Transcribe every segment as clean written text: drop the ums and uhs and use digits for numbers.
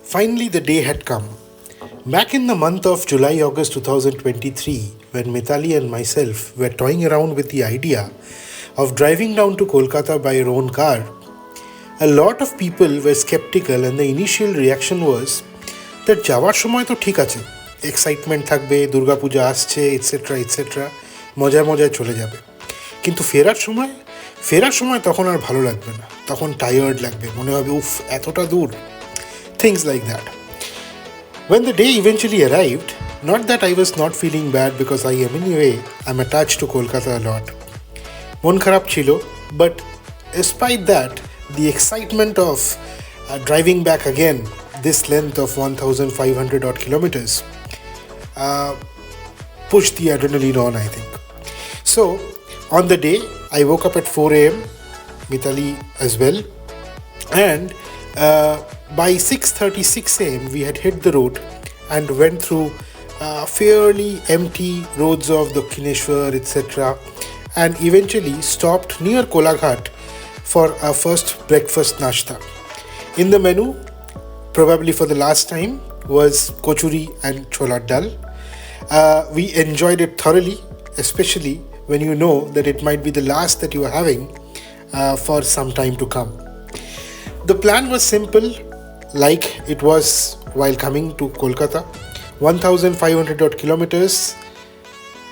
Finally, the day had come. Back in the month of July-August 2023, when Mitali and myself were toying around with the idea of driving down to Kolkata by our own car, a lot of people were skeptical and the initial reaction was that যাওয়ার সময় তো ঠিক আছে, excitement থাকবে, দুর্গাপূজা আসছে, etcetera etcetera, মজায় মজায় চলে যাবে। কিন্তু ফেরার সময় তখন আর ভালো লাগবে না, তখন টায়ার্ড লাগবে, মনে হবে উফ এতটা দূর, things like that. When the day eventually arrived, not that I was not feeling bad because I'm attached to Kolkata a lot. মন খারাপ ছিল, but despite that, the excitement of driving back again this length of 1,500 odd kilometers pushed the adrenaline on, I think. So, on the day, I woke up at 4 a.m., Mitali as well, and by 6:36 a.m. we had hit the road and went through fairly empty roads of Dakshineshwar, etc., and eventually stopped near Kolaghat for our first breakfast nashta. In the menu, probably for the last time, was kochuri and chola dal. We enjoyed it thoroughly, especially when you know that it might be the last that you are having for some time to come. The plan was simple, like it was while coming to Kolkata. 1,500 odd kilometers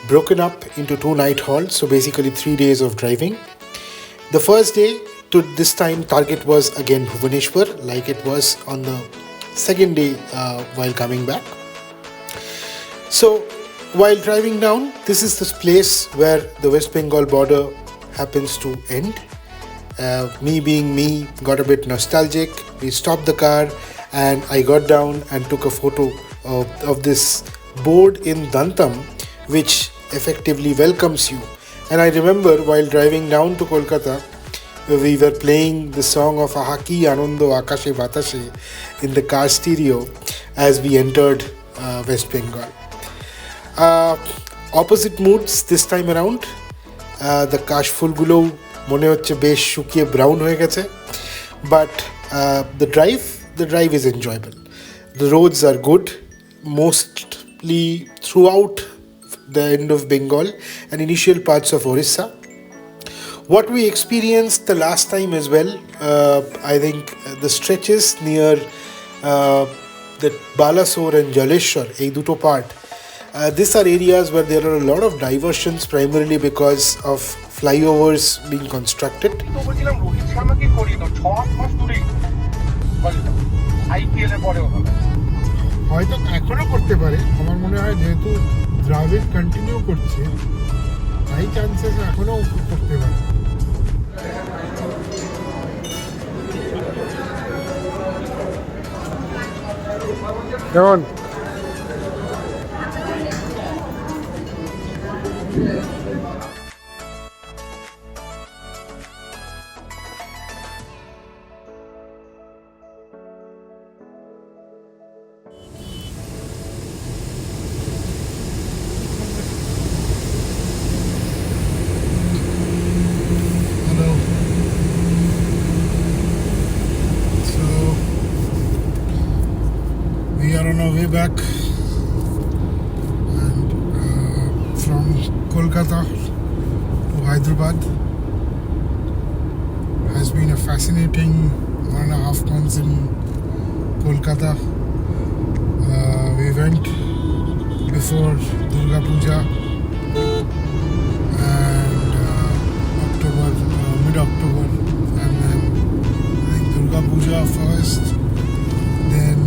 broken up into 2 night halts, so basically 3 days of driving. The first day to this time target was again Bhubaneswar, like it was on the second day while coming back. So while driving down, this is this place where the West Bengal border happens to end. Me being me, got a bit nostalgic. We stopped the car and I got down and took a photo of this board in Dantam, which effectively welcomes you. And I remember while driving down to Kolkata, we were playing the song of Ahaki Anondo Akashe Batashe in the car stereo as we entered West Bengal. Opposite moods this time around. The কাশফুলগুলো মনে হচ্ছে বেশ শুকিয়ে brown হয়ে গেছে, but the drive is enjoyable. The roads are good, mostly throughout the end of Bengal and initial parts of Orissa. What we experienced the last time as well, I think the stretches near the Balasore and Jaleshwar, এই দুটো part, these are areas where there are a lot of diversions, primarily because of flyovers being constructed. হয়তো এখনো করতে পারে, আমার মনে হয় যেহেতু দ্রাবিড় কন্টিনিউ করছে, হাই চান্সেস এখনো করতে পারে। কেমন back and from Kolkata to Hyderabad has been a fascinating 1.5 months in Kolkata. We went before Durga Puja and October, mid-October, and then I think Durga Puja first, then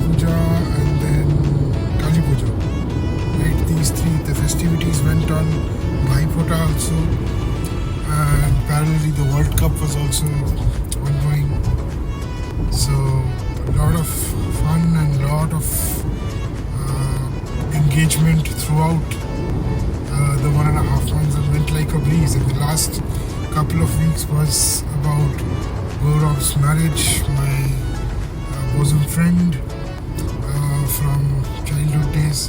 Puja, and then Kali Puja. Right, these three, the festivities went on. Bhaipota also, and parallelly the World Cup was also ongoing. So a lot of fun and a lot of engagement throughout the 1.5 months, and went like a breeze. And the last couple of weeks was about Gaurav's marriage, my bosom friend from childhood days.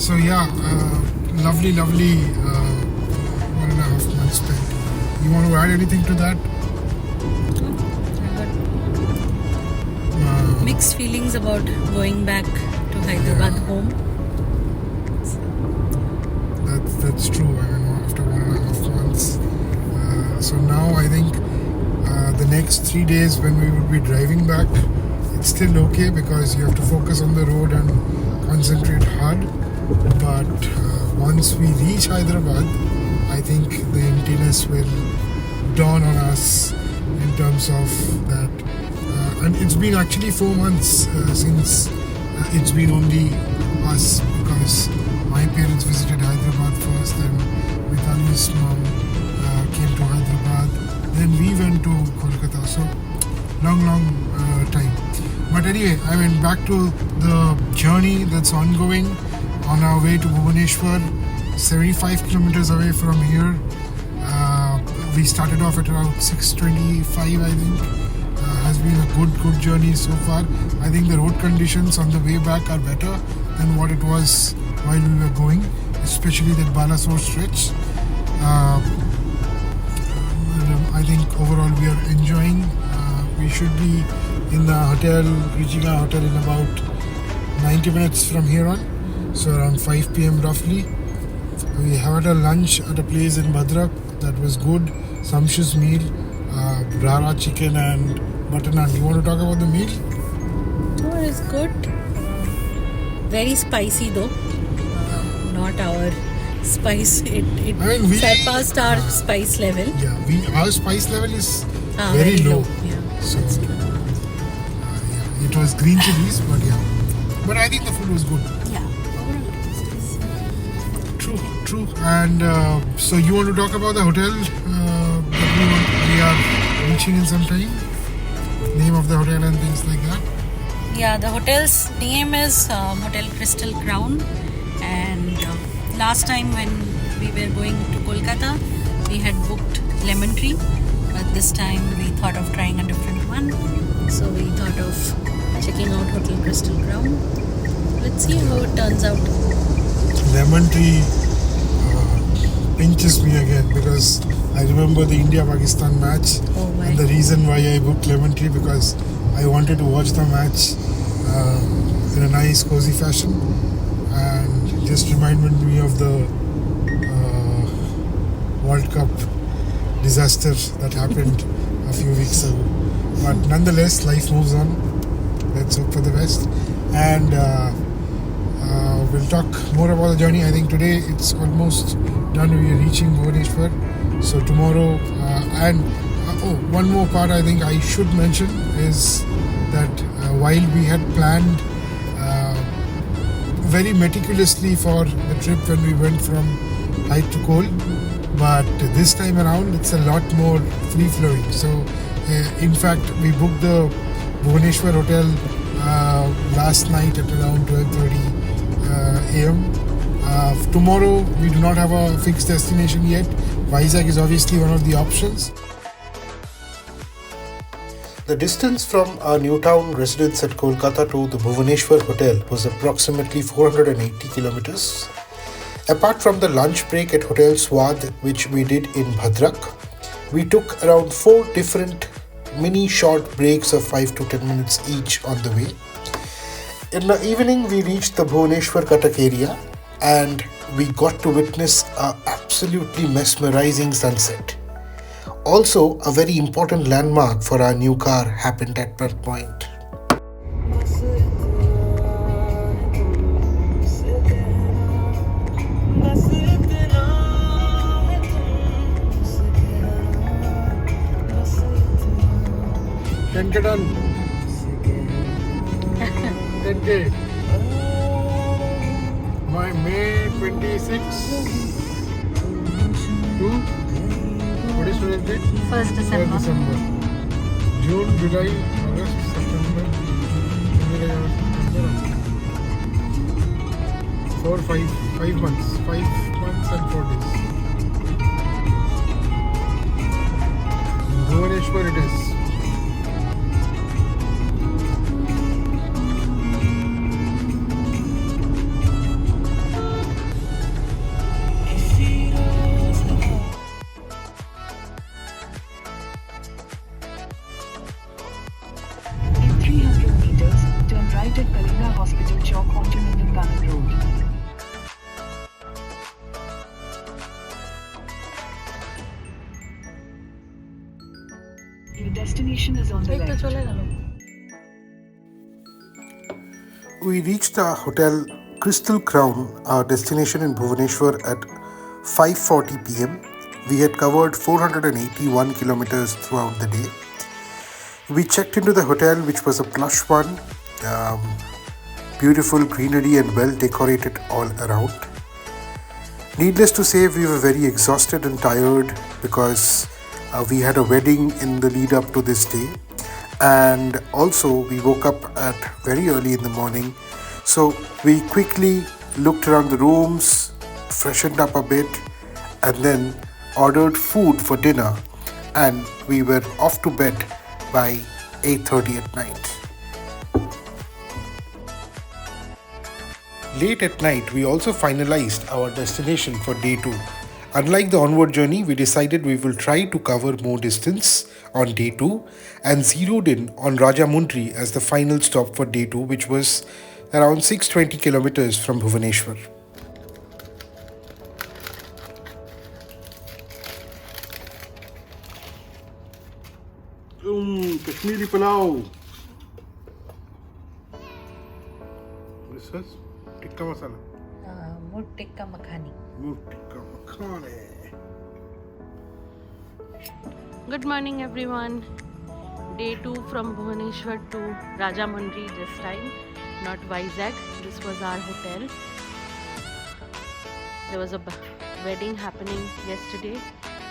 So yeah, lovely 1.5 months spent. You want to add anything to that? mixed feelings about going back to Hyderabad home. That's true. I mean, after 1.5 months. So now I think the next 3 days when we will be driving back, it's still okay because you have to focus on the road and concentrate hard. But once we reach Hyderabad, I think the emptiness will dawn on us in terms of that. And it's been actually 4 months since it's been only us, because my parents visited Hyderabad first, and Mitali's mom came to Hyderabad, then we went to Kolkata. So long time. But anyway, I mean, back to the journey that's ongoing on our way to Bhubaneswar, 75 kilometers away from here. We started off at around 6:25, I think. Has been a good journey so far. I think the road conditions on the way back are better than what it was while we were going, especially that Balasore stretch. I think overall we are enjoying. We should be in the hotel, reaching our hotel in about 90 minutes from here on, so around 5 p.m. roughly. We had a lunch at a place in Bhadrak that was good, sumptuous meal, rara chicken and butter naan. You want to talk about the meal? Oh, it's good. Very spicy though. Not our spice. It surpassed our spice level. Yeah, our spice level is very low. Yeah, so it was green chilies, but but I think the food was good. Yeah. True. And so you want to talk about the hotel that we are reaching in some time? Name of the hotel and things like that? Yeah, the hotel's name is Hotel Crystal Crown, and last time when we were going to Kolkata, we had booked Lemon Tree, but this time we thought of trying a different one, so we thought of checking out Hotel Crystal Crown. Let's see how it turns out. Lemon Tree pinches me again because I remember the India-Pakistan match, and the reason why I booked Lemon Tree because I wanted to watch the match in a nice cozy fashion, and just reminded me of the World Cup disaster that happened a few weeks ago. But nonetheless, life moves on. Let's hope for the best, and we'll talk more about the journey. I think today it's almost done. We are reaching Bhubaneswar. So tomorrow, one more part I think I should mention is that while we had planned very meticulously for the trip when we went from height to cold, but this time around it's a lot more free-flowing. So in fact, we booked the Bhubaneswar hotel last night at around 12:30 a.m. Tomorrow we do not have a fixed destination yet. Vizag is obviously one of the options. The distance from our Newtown residence at Kolkata to the Bhubaneswar hotel was approximately 480 kilometers. Apart from the lunch break at Hotel Swad, which we did in Bhadrak, we took around 4 different mini short breaks of 5 to 10 minutes each on the way. In the evening, we reached the Bhubaneswar Cuttack area and we got to witness an absolutely mesmerizing sunset. Also, a very important landmark for our new car happened at that point. Done. 10K. My May 26 to what is today's date? 1st December. June, July, August, September, July, August, September. 5 months. 5 months and 4 days. In Bhubaneswar it is. In 300 meters, Dock onto Nandanganak Road. Your destination is on the left. We reached our hotel Crystal Crown, our destination in Bhubaneswar, at 5:40 p.m. We had covered 481 kilometers throughout the day. We checked into the hotel, which was a plush one, um, beautiful greenery and well decorated all around. Needless to say, we were very exhausted and tired because we had a wedding in the lead up to this day, and also we woke up at very early in the morning. So we quickly looked around the rooms, freshened up a bit, and then ordered food for dinner, and we were off to bed by 8:30 at night. Late at night, we also finalized our destination for day 2. Unlike the onward journey, we decided we will try to cover more distance on day 2 and zeroed in on Rajahmundry as the final stop for day 2, which was around 620 kilometers from Bhubaneswar. Kashmiri Pulao. This is tikka masala. Mood tikka makhani. Tikka makhani. Good morning everyone. Day 2 from Bhubaneswar to Rajahmundry this time, not Vizag. This was our hotel. There was a wedding happening yesterday.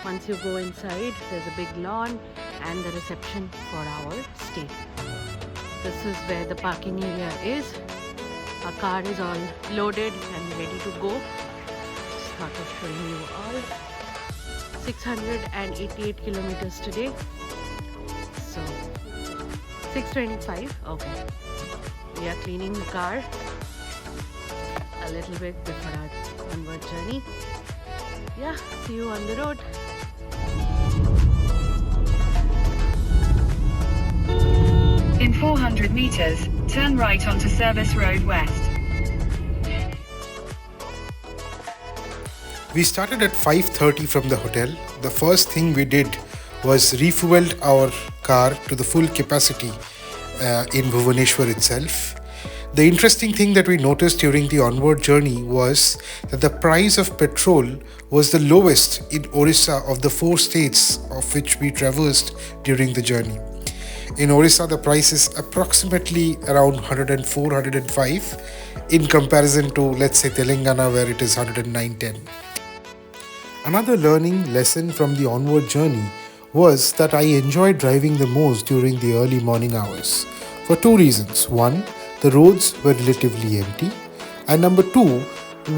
Once you go inside, there's a big lawn and the reception for our stay. This is where the parking area is. Our car is all loaded and ready to go. Just thought of showing you all. 688 kilometers today. So 625. Okay. We are cleaning the car a little bit before our onward journey. Yeah, see you on the road. In 400 meters, turn right onto Service Road West. We started at 5:30 from the hotel. The first thing we did was refueled our car to the full capacity in Bhubaneswar itself. The interesting thing that we noticed during the onward journey was that the price of petrol was the lowest in Orissa of the 4 states of which we traversed during the journey. In Orissa, the price is approximately around 104, 105 in comparison to, let's say, Telangana, where it is 109.10. Another learning lesson from the onward journey was that I enjoyed driving the most during the early morning hours for 2 reasons. One, the roads were relatively empty, and number 2,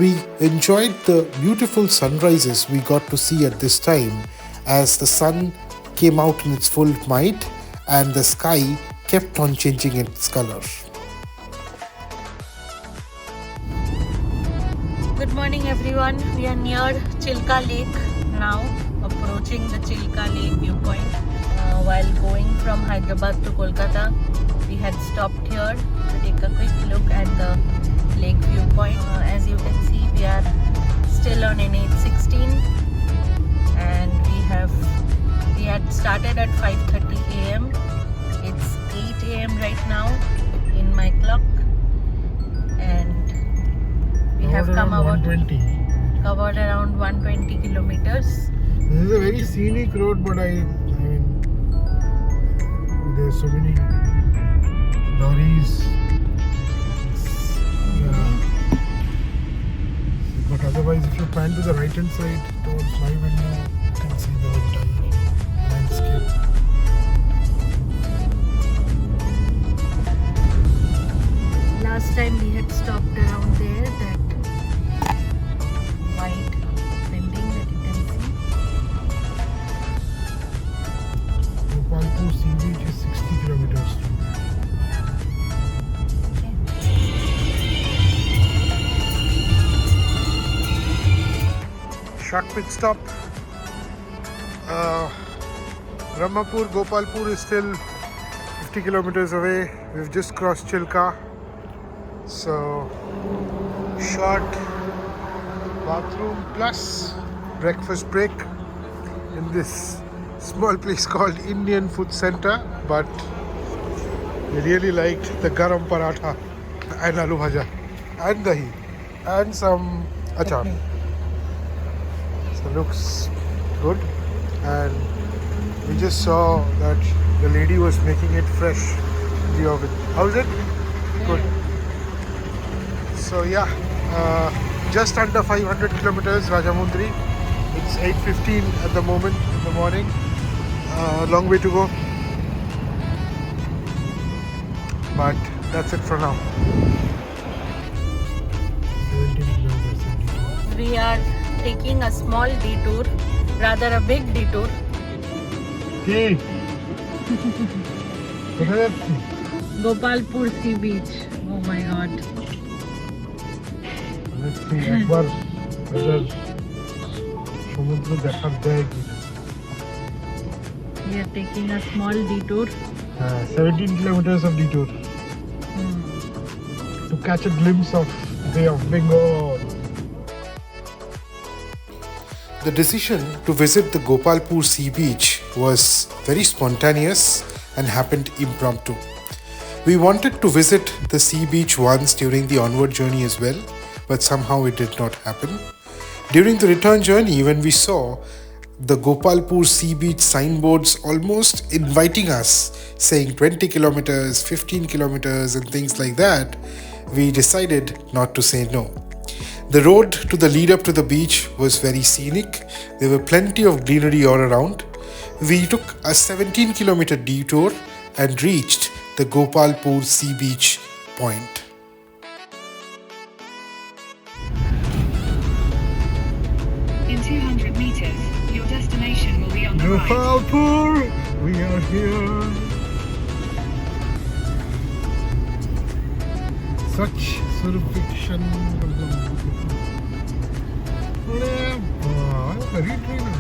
we enjoyed the beautiful sunrises we got to see at this time as the sun came out in its full might and the sky kept on changing its color. Good morning everyone. We are near Chilka Lake now, approaching the Chilka Lake viewpoint. While going from Hyderabad to Kolkata, we had stopped here to take a quick look at the lake viewpoint. As you can see, we are still on NH16 and we had started at 5:30 a.m. It's 8 a.m. right now in my clock, and we have covered around 120 kilometers. This is a very scenic road, but I mean, there's so many lorries. Yeah. But otherwise, if you pan to the right hand side towards my window, you can see the entire landscape. Last time we had stopped around there, that white building that you can see. Gopalpur sea beach is 60 kilometers. Short pit stop. Brahmapur, Gopalpur is still 50 kilometers away. We've just crossed Chilka. So, short bathroom plus breakfast break in this small place called Indian Food Center. But we really liked the garam paratha and aloo bhaja and dahi and some achar. So looks good, and we just saw that the lady was making it fresh in the oven. How's it? Good. So yeah, just under 500 kilometers Rajahmundry. It's 8:15 at the moment in the morning. Long way to go, but that's it for now. 17 kilometers. We are taking a small detour, rather a big detour. Hey. কোথায় যাচ্ছি? Gopalpur Sea Beach. Oh my god. একবার সমুদ্র দেখার দেয় কি? We are taking a small detour. 17 kilometers of detour to catch a glimpse of Bay of Bengal. The decision to visit the Gopalpur Sea Beach was very spontaneous and happened impromptu. We wanted to visit the sea beach once during the onward journey as well, but somehow it did not happen. During the return journey, when we saw the Gopalpur Sea Beach signboards almost inviting us, saying 20 kilometers, 15 kilometers, and things like that, we decided not to say no. The road to the lead up to the beach was very scenic. There were plenty of greenery all around. We took a 17-kilometer detour and reached the Gopalpur Sea Beach point. In 200 meters, your destination will be on the right. Gopalpur, we are here. Such surfiction. Very dreamy.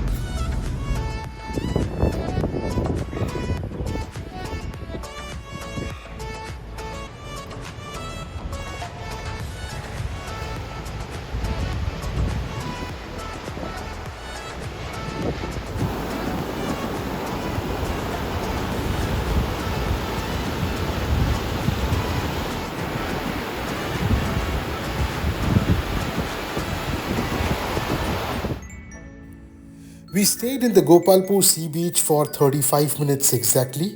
We stayed in the Gopalpur Sea Beach for 35 minutes exactly.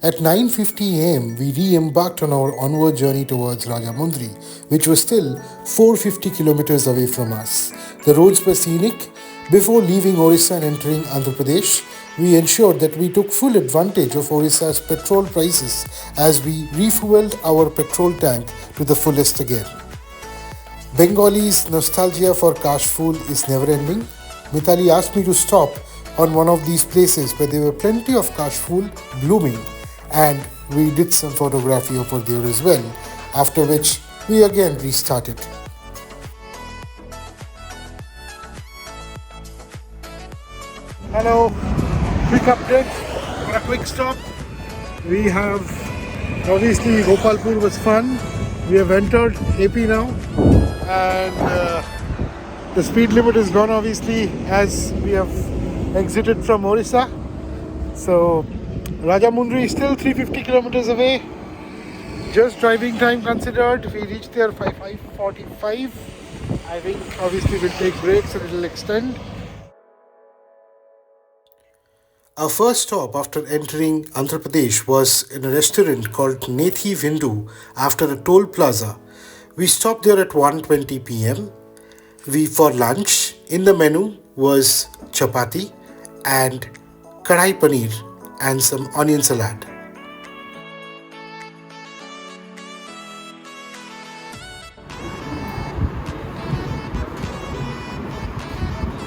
At 9:50 am, we re-embarked on our onward journey towards Rajahmundry, which was still 450 kilometers away from us. The roads were scenic. Before leaving Orissa and entering Andhra Pradesh, we ensured that we took full advantage of Orissa's petrol prices as we refueled our petrol tank to the fullest again. Bengalis' nostalgia for Kashful is never ending. Mitali asked me to stop on one of these places where there were plenty of Kashful blooming, and we did some photography over there as well, after which we again restarted. Hello, quick update for a quick stop. We have, obviously Gopalpur was fun. We have entered AP now, and the speed limit is gone obviously as we have exited from Orissa. So Rajahmundry is still 350 kilometers away. Just driving time considered, we reached there by 5:45. I think obviously we'll take breaks and it'll extend. Our first stop after entering Andhra Pradesh was in a restaurant called Nethi Vindu after a toll plaza. We stopped there at 1:20 p.m. For lunch, in the menu was chapati and kadai paneer and some onion salad.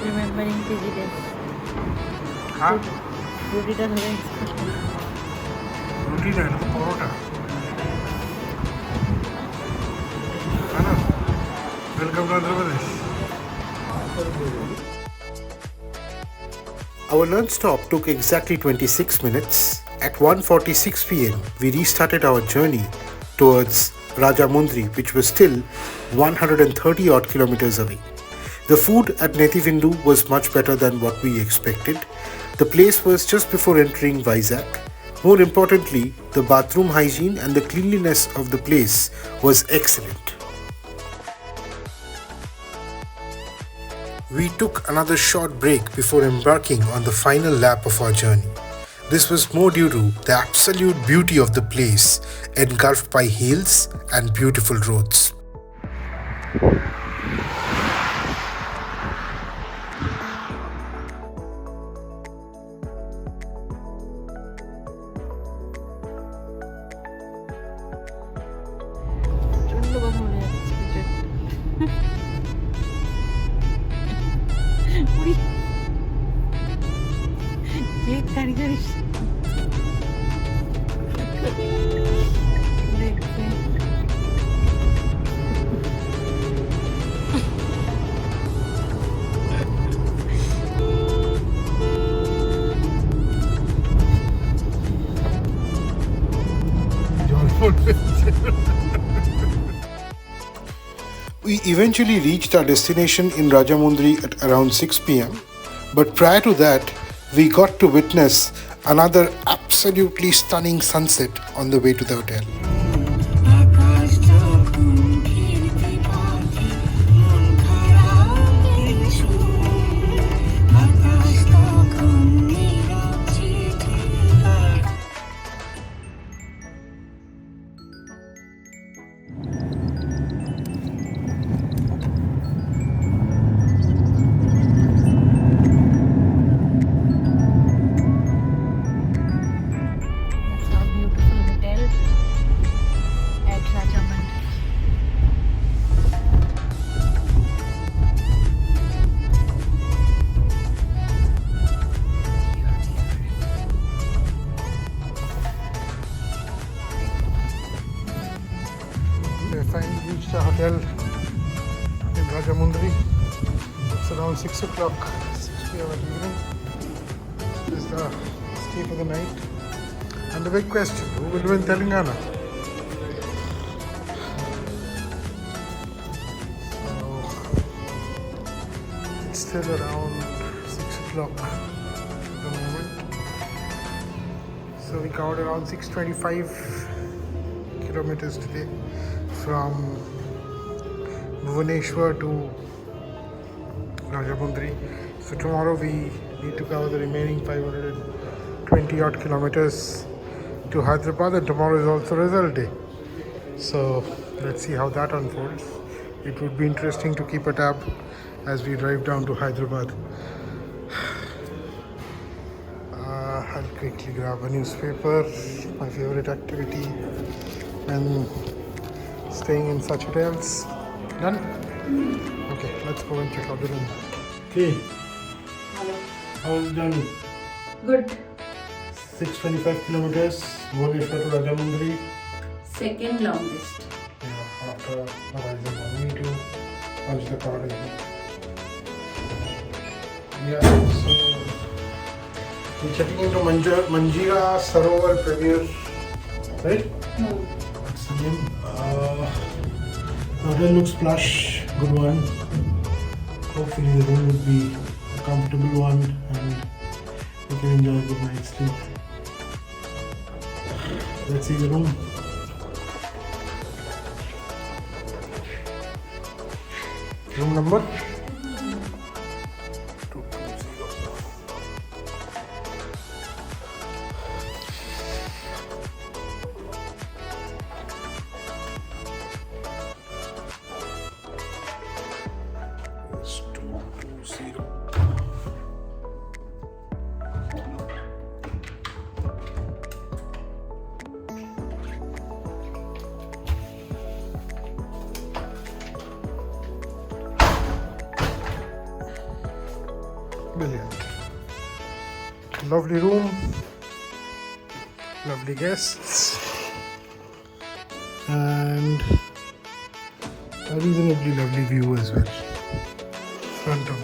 Remembering busy days. Huh? Roti ta thora extra. Roti na, to parota. Welcome to Andhra Pradesh. Our lunch stop took exactly 26 minutes. At 1:46 p.m., we restarted our journey towards Rajahmundry, which was still 130 odd kilometers away. The food at Nethivindu was much better than what we expected. The place was just before entering Vizag. More importantly, the bathroom hygiene and the cleanliness of the place was excellent. We took another short break before embarking on the final lap of our journey. This was more due to the absolute beauty of the place, engulfed by hills and beautiful roads. 우리 제일 다리가 We eventually reached our destination in Rajahmundry at around 6 pm, but prior to that, we got to witness another absolutely stunning sunset on the way to the hotel. We finally reached our hotel in Rajahmundry. It's around 6 o'clock, 6 p.m. at evening. This is the stay for the night. And the big question, who will win Telangana? So, it's still around 6 o'clock at the moment. So we covered around 625 kilometers today from Bhubaneswar to Rajahmundry. So tomorrow we need to cover the remaining 520 odd kilometers to Hyderabad, and tomorrow is also result day. So let's see how that unfolds. It would be interesting to keep a tab as we drive down to Hyderabad. I'll quickly grab a newspaper, my favorite activity, and staying in such hotels. Done? Okay, let's go and check out the room. Okay. Hello. How was it done? Good. 625 kilometers, Bhubaneswar to Rajahmundry. Second longest. Yeah, after arriving on me to punch the card again. Yeah, so we're checking into Manjira Sarovar Premier, right? No. That's the name. The hotel looks plush, good one. Hopefully the room would be a comfortable one and we can enjoy a good night's sleep. Let's see the room. Room number? 220. It's 220. Brilliant. Lovely room, lovely guests, and a reasonably lovely view as well. Front of the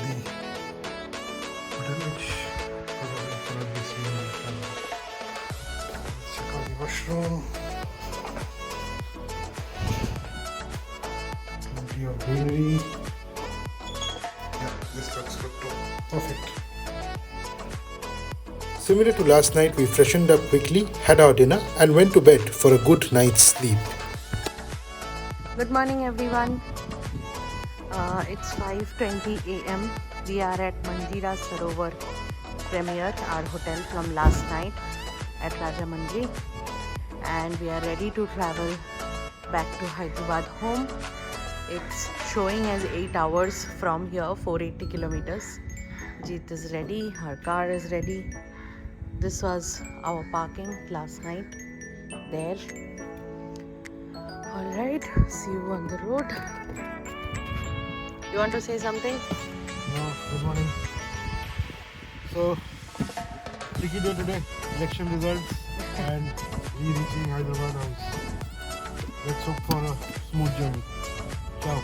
hotel, which probably cannot be seen in the camera. Let's check out the washroom. Plenty of greenery. Yeah, this looks good too. Perfect. Similar to last night, we freshened up quickly, had our dinner, and went to bed for a good night's sleep. Good morning, everyone. It's 5:20 a.m. We are at Manjira Sarovar Premier, our hotel from last night at Rajahmundry, and we are ready to travel back to Hyderabad home. It's showing as 8 hours from here, 480 kilometers. Jeet is ready, her car is ready. This was our parking last night there. Alright, see you on the road. You want to say something? No, good morning. So, tricky day today, election results and we reaching Hyderabad house. Let's hope for a smooth journey. Ciao.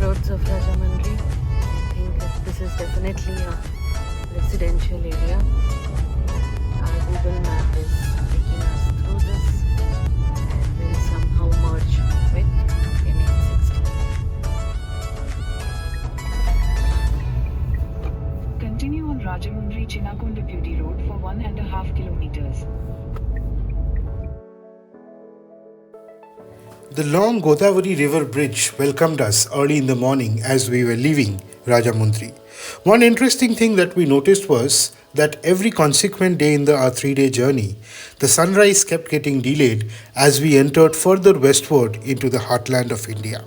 Roads of Rajahmundry. I think this is definitely a residential area. Our Google map is taking us through this and will somehow merge with N860. Continue on Rajahmundry Chinnakonda Beauty Road for 1.5 kilometers. The long Godavari River Bridge welcomed us early in the morning as we were leaving Rajahmundry. One interesting thing that we noticed was that every consequent day in our 3-day journey, the sunrise kept getting delayed as we entered further westward into the heartland of India.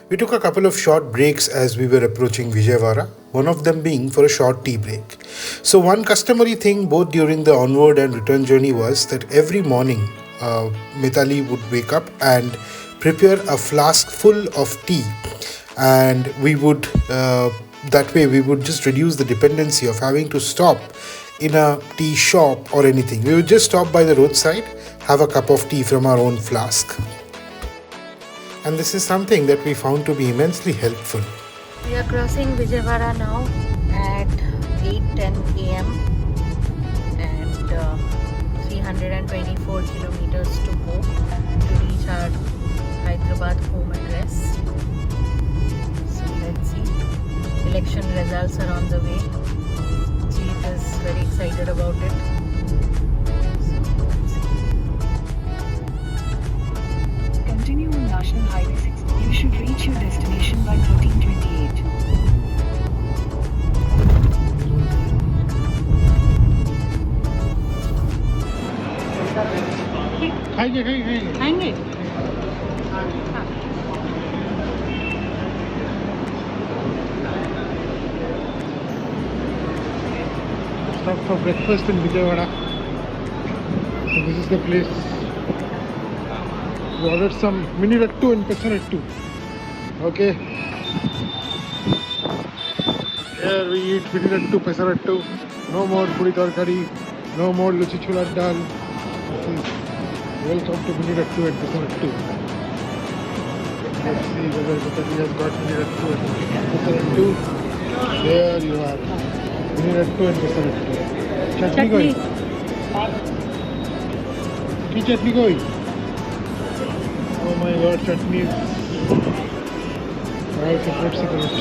We took a couple of short breaks as we were approaching Vijayawada, one of them being for a short tea break. So one customary thing both during the onward and return journey was that every morning Mitali would wake up and prepare a flask full of tea, and we would that way we would just reduce the dependency of having to stop in a tea shop or anything. We would just stop by the roadside, have a cup of tea from our own flask. And this is something that we found to be immensely helpful. We are crossing Vijayawada now at 8:10 a.m. and 324 kilometers to go to reach our Hyderabad home address. So let's see. Election results are on the way. Jeet is very excited about it. So let's see. Continue on National Highway 6. You should reach your destination by 13:28. खाएंगे Stop for breakfast in Vijayawada. So this is the place. We ordered some mini rattu and pesarattu. Okay. Here we eat mini rattu, pesarattu. No more puri tarkari. No more luchi chula dal. Welcome to mini rattu and pesarattu. Let's see whether Mitali has got mini rattu and pesarattu. There you are. Mini rattu and pesarattu. Chutney going. Ki chutney going? Oh my god, chutney is all separate.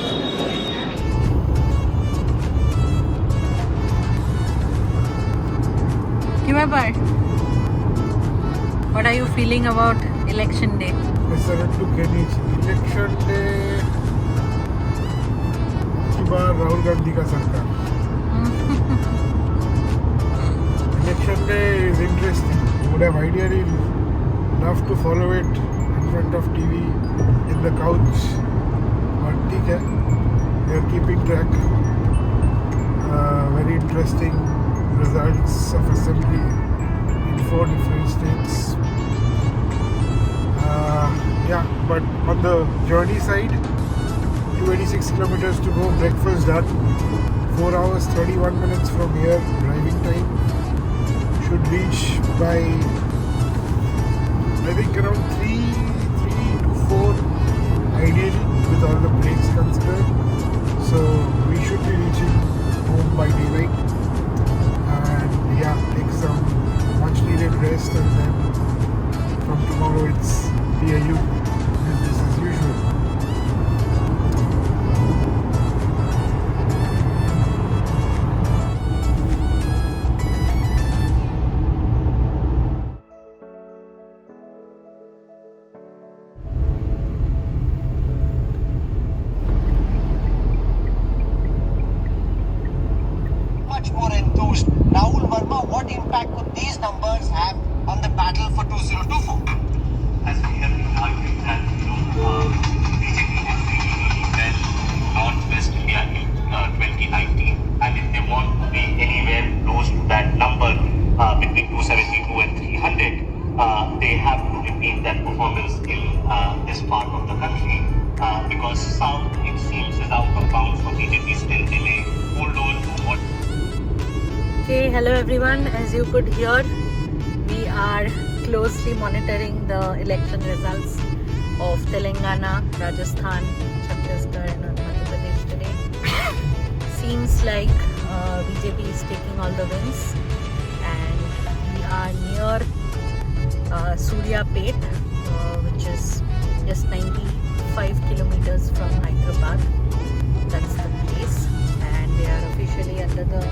What are you feeling about election day? Pesarattu Kenich. Election day. की बार राहुल गांधी का सरकार. Election day is interesting. Would have ideally loved to follow it in front of TV in the couch. But ठीक है, they are keeping track. Very interesting results of assembly in 4 different states. Yeah, but on the journey side, 286 kilometers to go, breakfast done, 4 hours 31 minutes from here, driving time. Should reach by I think around 3 to 4 ideally with all the breaks considered. BAU. Business as usual. Much more enthused. Rahul Verma, what impact could these numbers have on the battle for 2024? As we have been arguing that, BJP did really well Northwest India in 2019, and if they want to be anywhere close to that number between 272 and 300, they have to repeat that performance in this part of the country because South, it seems, is out of bounds for BJP still. They may hold on to what. Okay, hello everyone. As you could hear, we are closely monitoring the election results of Telangana, Rajasthan, Chhattisgarh and Madhya Pradesh today. Seems like BJP is taking all the wins, and we are near Suryapet, which is just 95 kilometers from Hyderabad. That's the place, and we are officially under the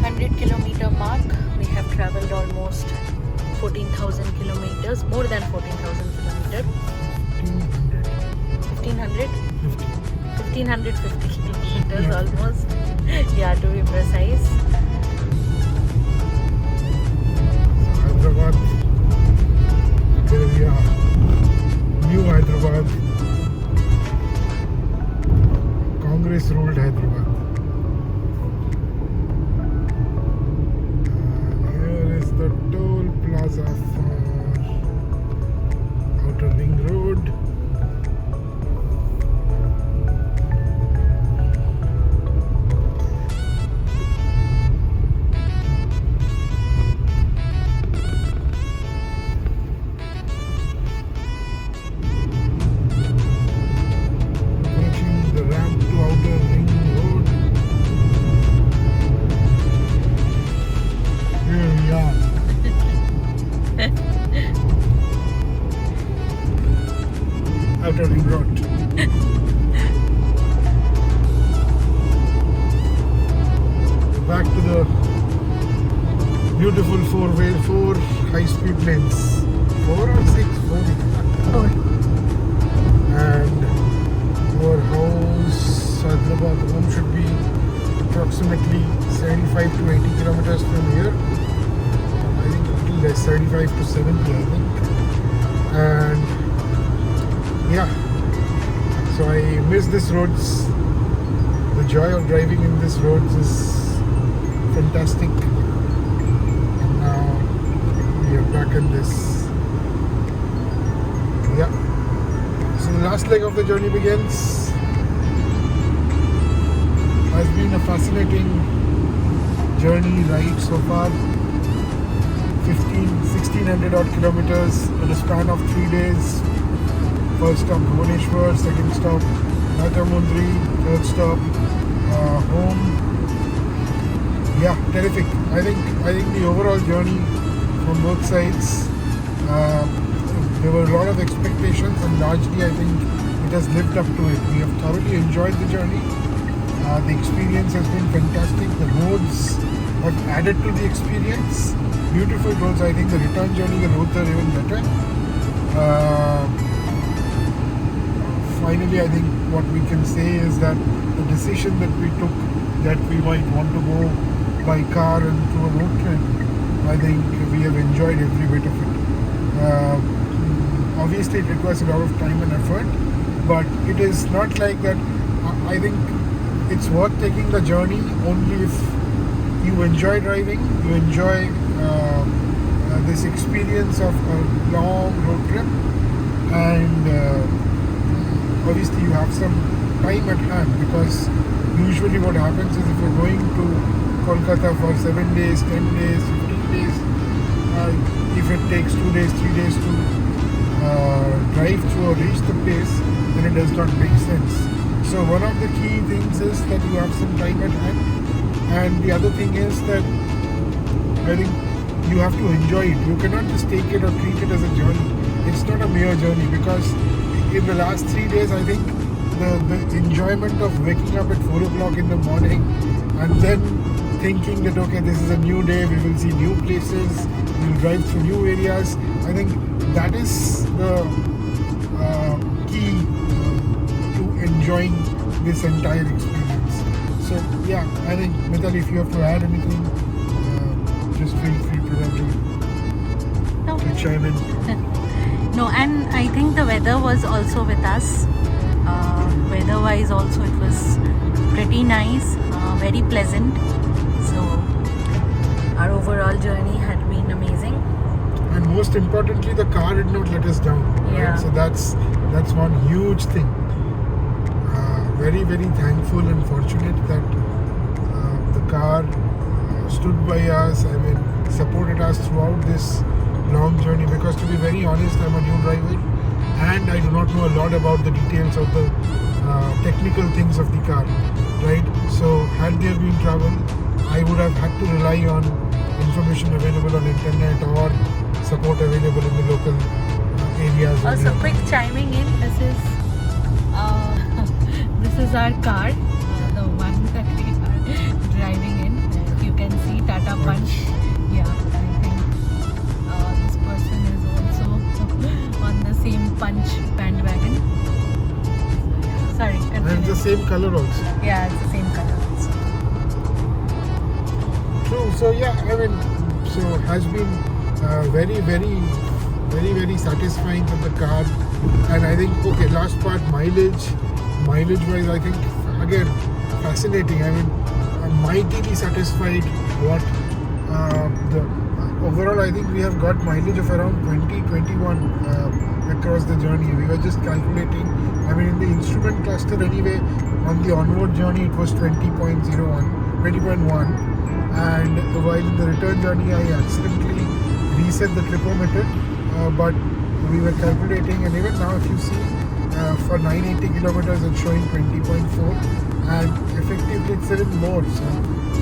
100-kilometer mark. We have traveled almost 14,000 kilometers, more than 14,000 kilometers. 1,500? 1,550 kilometers almost. Yeah, to be precise. Hyderabad. Here we are. New Hyderabad. Congress ruled Hyderabad. Here is the toll plaza for Outer Ring Road. Approaching the ramp to Outer Ring Road. Here we are. Outer Ring Road. Back to the beautiful four high-speed lanes. 4 or 6? 4. And our house, Hyderabad home, should be approximately 75 to 80 kilometers from here. I think a little less, 75 to 70, I think. And yeah, so I miss this roads. The joy of driving in this roads is fantastic. And now we are back in this. Yeah. So the last leg of the journey begins. Has been a fascinating journey ride so far. 1,600 odd kilometers in a span of 3 days. First stop Bhubaneswar, second stop Rajahmundry, third stop home. Yeah, terrific. I think the overall journey from both sides, there were a lot of expectations, and largely I think it has lived up to it. We have thoroughly enjoyed the journey. The experience has been fantastic. The roads have added to the experience. Beautiful roads. I think the return journey, the roads are even better. Finally, I think what we can say is that the decision that we took, that we might want to go by car and through a road trip, I think we have enjoyed every bit of it. Obviously, it requires a lot of time and effort, but it is not like that. I think it's worth taking the journey only if you enjoy driving, you enjoy this experience of a long road trip, and obviously you have some time at hand, because usually what happens is if you're going to Kolkata for 7 days, 10 days, 15 days, if it takes 2 days, 3 days to drive through or reach the place, then it does not make sense. So one of the key things is that you have some time at hand, and the other thing is that I think you have to enjoy it. You cannot just take it or treat it as a journey. it's not a mere journey, because in the last 3 days, I think the enjoyment of waking up at 4 o'clock in the morning and then thinking that, okay, this is a new day, we will see new places, we'll drive through new areas. I think that is the key to enjoying this entire experience. So yeah, I think Mitali, if you have to add anything, just feel free to chime in. No, and I think the weather was also with us. Weather-wise also it was pretty nice, very pleasant. So our overall journey had been amazing. And most importantly, the car did not let us down. Yeah. Right? So that's one huge thing. Very, very thankful and fortunate that the car stood by us. I mean, supported us throughout this long journey. Because to be very honest, I'm a new driver, and I do not know a lot about the details of the technical things of the car. Right? So had there been travel, I would have had to rely on information available on internet or support available in the local areas. Also, quick chiming in. This is our car, the one that we are driving in. You can see Tata Punch. Yeah, I think this person is also on the same Punch bandwagon. Sorry, And it's the same color also. Yeah, it's the same color also. True. So yeah, I mean, so has been very, very, very, very satisfying with the car. And I think, okay, last part, mileage wise, I think again fascinating. I mean, I'm mightily satisfied what the overall, I think we have got mileage of around 20-21 across the journey. We were just calculating. I mean, in the instrument cluster anyway, on the onward journey it was 20.1, and while in the return journey I accidentally reset the tripometer, but we were calculating, and even now if you see, for 980 kilometers it's showing 20.4, and effectively it's even more. So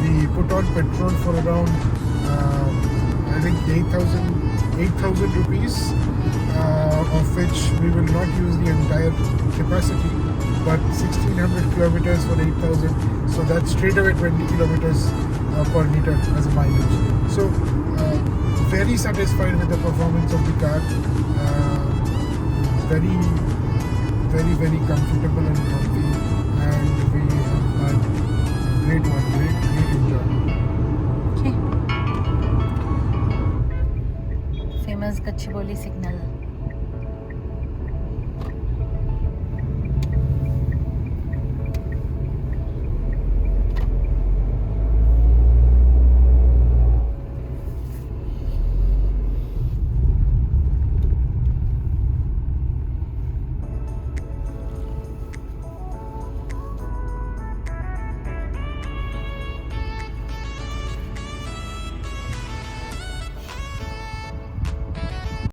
we put on petrol for around I think 8,000 rupees, of which we will not use the entire capacity, but 1,600 kilometers for 8,000. So that's straight away 20 kilometers per liter as a mileage. So very satisfied with the performance of the car. Very, very, very comfortable and comfy, and we have had a great one, great enjoy. Okay. Famous Gachibowli signal.